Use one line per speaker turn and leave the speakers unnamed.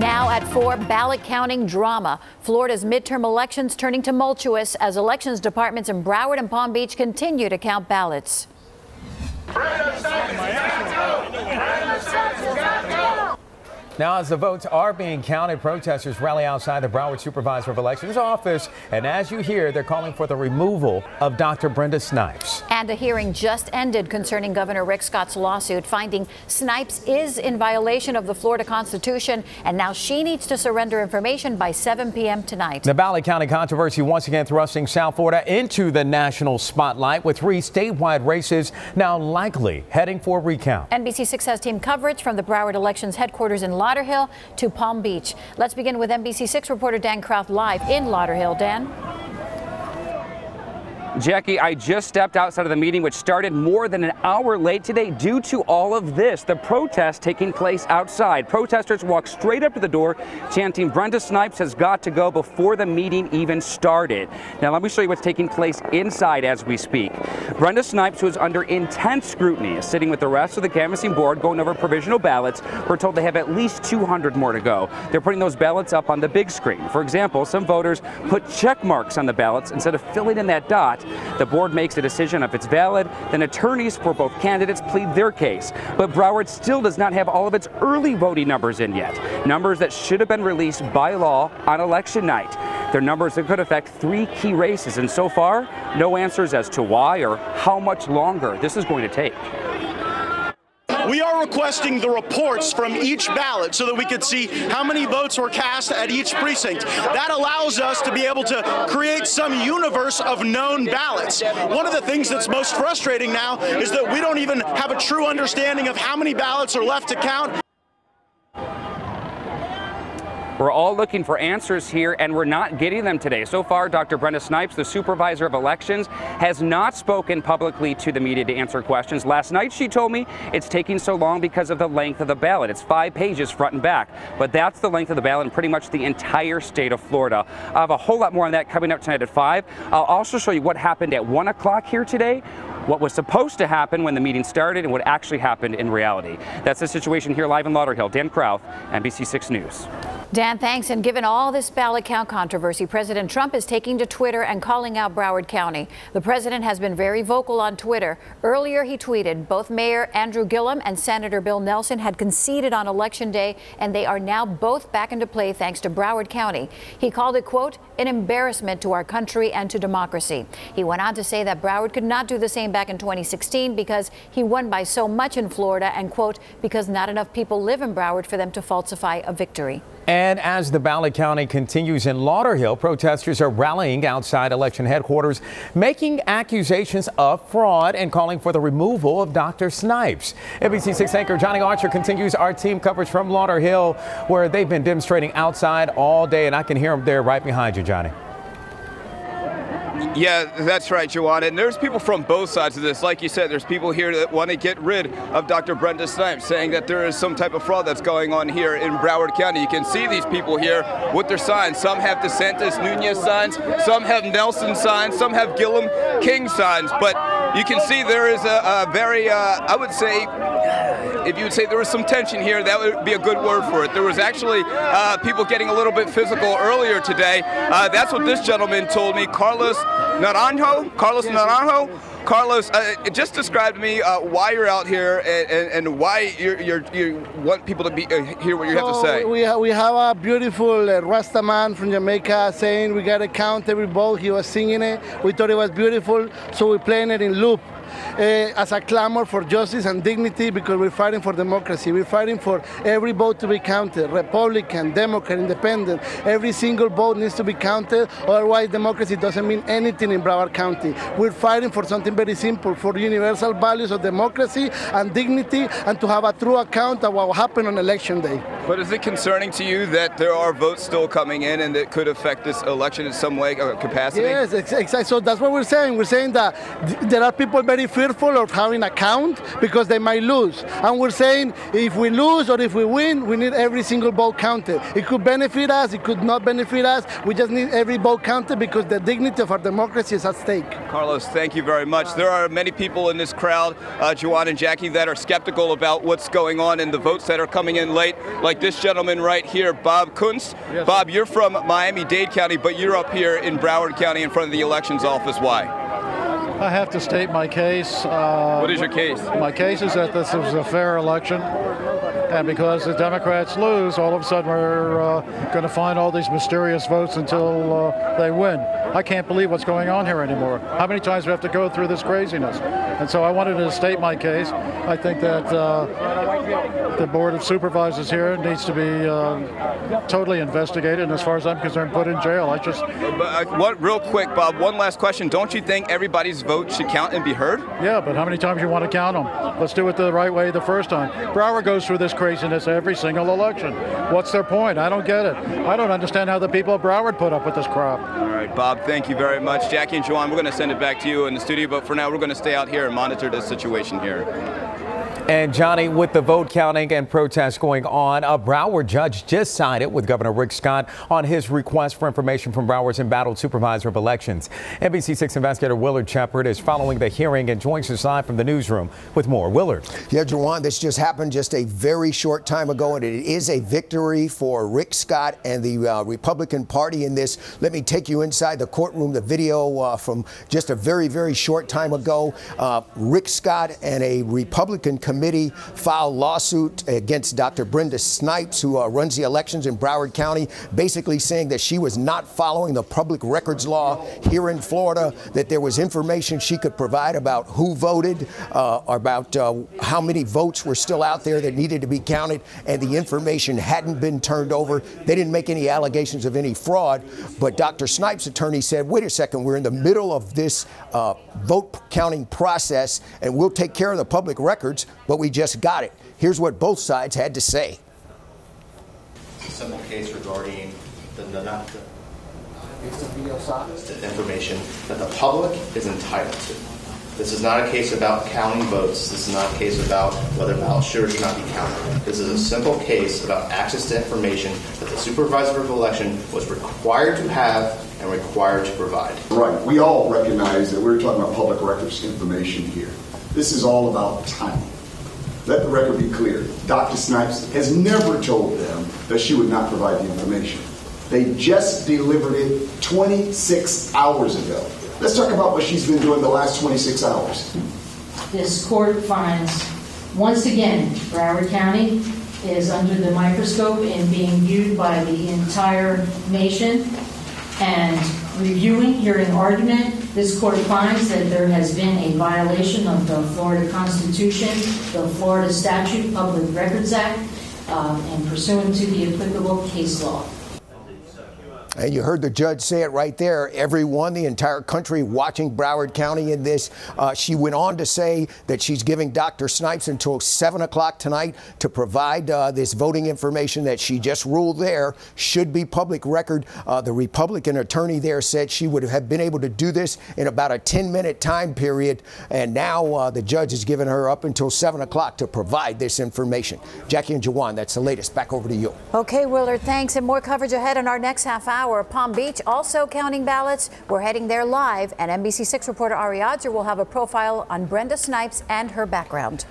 Now at 4, ballot counting drama. Florida's midterm elections turning tumultuous as elections departments in Broward and Palm Beach continue to count ballots.
Now, as the votes are being counted, protesters rally outside the Broward Supervisor of Elections office. And as you hear, they're calling for the removal of Dr. Brenda Snipes.
And a hearing just ended concerning Governor Rick Scott's lawsuit, finding Snipes is in violation of the Florida Constitution. And now she needs to surrender information by 7 p.m. tonight. The
ballot counting controversy once again thrusting South Florida into the national spotlight, with 3 statewide races now likely heading for recount.
NBC6 has team coverage from the Broward Elections headquarters in Lauderhill to Palm Beach. Let's begin with NBC6 reporter Dan Kraft live in Lauderhill. Dan?
Jackie, I just stepped outside of the meeting, which started more than an hour late today due to all of this. The protest taking place outside. Protesters walked straight up to the door, chanting, "Brenda Snipes has got to go," before the meeting even started. Now, let me show you what's taking place inside as we speak. Brenda Snipes was under intense scrutiny, sitting with the rest of the canvassing board going over provisional ballots. We're told they have at least 200 more to go. They're putting those ballots up on the big screen. For example, some voters put check marks on the ballots instead of filling in that dot. The board makes a decision if it's valid, then attorneys for both candidates plead their case. But Broward still does not have all of its early voting numbers in yet, numbers that should have been released by law on election night. They're numbers that could affect 3 key races, and so far, no answers as to why or how much longer this is going to take.
We are requesting the reports from each ballot so that we could see how many votes were cast at each precinct. That allows us to be able to create some universe of known ballots. One of the things that's most frustrating now is that we don't even have a true understanding of how many ballots are left to count.
We're all looking for answers here, and we're not getting them today. So far, Dr. Brenda Snipes, the Supervisor of Elections, has not spoken publicly to the media to answer questions. Last night, she told me it's taking so long because of the length of the ballot. It's 5 pages front and back, but that's the length of the ballot in pretty much the entire state of Florida. I have a whole lot more on that coming up tonight at 5. I'll also show you what happened at 1 o'clock here today, what was supposed to happen when the meeting started, and what actually happened in reality. That's the situation here live in Lauderhill. Dan Kraft, NBC6 News.
Dan, thanks. And given all this ballot count controversy, President Trump is taking to Twitter and calling out Broward County. The president has been very vocal on Twitter. Earlier, he tweeted both Mayor Andrew Gillum and Senator Bill Nelson had conceded on Election Day, and they are now both back into play thanks to Broward County. He called it, quote, an embarrassment to our country and to democracy. He went on to say that Broward could not do the same back in 2016 because he won by so much in Florida and, quote, because not enough people live in Broward for them to falsify a victory.
And as the ballot counting continues in Lauderhill, protesters are rallying outside election headquarters, making accusations of fraud and calling for the removal of Dr. Snipes. NBC6 anchor Johnny Archer continues our team coverage from Lauderhill, where they've been demonstrating outside all day, and I can hear them there right behind you, Johnny.
Yeah, that's right, Joanna. And there's people from both sides of this. Like you said, there's people here that want to get rid of Dr. Brenda Snipes, saying that there is some type of fraud that's going on here in Broward County. You can see these people here with their signs. Some have DeSantis Nunez signs, some have Nelson signs, some have Gillum King signs. But you can see there is a very, I would say, if you would say there was some tension here, that would be a good word for it. There was actually people getting a little bit physical earlier today. That's what this gentleman told me, Carlos Naranjo. Carlos, just describe to me why you're out here and why you want people to be hear what you have to say.
We have a beautiful Rasta man from Jamaica saying we got to count every vote. He was singing it. We thought it was beautiful, so we're playing it in loop. As a clamor for justice and dignity, because we're fighting for democracy. We're fighting for every vote to be counted, Republican, Democrat, Independent. Every single vote needs to be counted, otherwise democracy doesn't mean anything in Broward County. We're fighting for something very simple, for universal values of democracy and dignity, and to have a true account of what happened on Election Day.
But is it concerning to you that there are votes still coming in and that could affect this election in some way, capacity?
Yes, exactly. So that's what we're saying. We're saying that there are people very very fearful of having a count because they might lose. And we're saying if we lose or if we win, we need every single vote counted. It could benefit us, it could not benefit us. We just need every vote counted because the dignity of our democracy is at stake.
Carlos, thank you very much. There are many people in this crowd, Juan and Jackie, that are skeptical about what's going on and the votes that are coming in late, like this gentleman right here, Bob Kunst.
Yes.
Bob, you're from Miami-Dade County, but you're up here in Broward County in front of the elections office. Why?
I have to state my case.
What is your case?
My case is that this was a fair election, and because the Democrats lose, all of a sudden we're going to find all these mysterious votes until they win. I can't believe what's going on here anymore. How many times do we have to go through this craziness? And so I wanted to state my case. I think that the Board of Supervisors here needs to be totally investigated, and as far as I'm concerned, put in jail.
Real quick, Bob, one last question. Don't you think everybody's vote should count and be heard?
Yeah, but how many times you want to count them? Let's do it the right way the first time. Broward goes through this craziness every single election. What's their point? I don't get it. I don't understand how the people of Broward put up with this crap.
All right, Bob, thank you very much. Jackie and Juan, we're going to send it back to you in the studio, but for now, we're going to stay out here and monitor this situation here.
And Johnny, with the vote counting and protests going on, a Broward judge just sided with Governor Rick Scott on his request for information from Broward's embattled supervisor of elections. NBC6 investigator Willard Shepard is following the hearing and joins us live from the newsroom with more. Willard.
Yeah, Juwan, this just happened just a very short time ago, and it is a victory for Rick Scott and the Republican Party in this. Let me take you inside the courtroom. The video from just a very, very short time ago. Rick Scott and a Republican committee filed lawsuit against Dr. Brenda Snipes, who runs the elections in Broward County, basically saying that she was not following the public records law here in Florida, that there was information she could provide about who voted, about how many votes were still out there that needed to be counted, and the information hadn't been turned over. They didn't make any allegations of any fraud, but Dr. Snipes' attorney said, wait a second, we're in the middle of this vote counting process, and we'll take care of the public records, but we just got it. Here's what both sides had to say.
It's a simple case regarding the information that the public is entitled to. This is not a case about counting votes. This is not a case about whether ballots should or should not be counted. This is a simple case about access to information that the supervisor of election was required to have and required to provide.
Right. We all recognize that we're talking about public records information here. This is all about timing. Let the record be clear. Dr. Snipes has never told them that she would not provide the information. They just delivered it 26 hours ago. Let's talk about what she's been doing the last 26 hours.
This court finds, once again, Broward County is under the microscope and being viewed by the entire nation. And hearing argument, this court finds that there has been a violation of the Florida Constitution, the Florida Statute, Public Records Act, and pursuant to the applicable case law.
And you heard the judge say it right there. Everyone, the entire country watching Broward County in this. She went on to say that she's giving Dr. Snipes until 7 o'clock tonight to provide this voting information that she just ruled there should be public record. The Republican attorney there said she would have been able to do this in about a 10-minute time period. And now the judge has given her up until 7 o'clock to provide this information. Jackie and Jawan, that's the latest. Back over to you.
Okay, Willard, thanks. And more coverage ahead in our next half hour. Palm Beach also counting ballots. We're heading there live, and NBC6 reporter Ari Odzer will have a profile on Brenda Snipes and her background.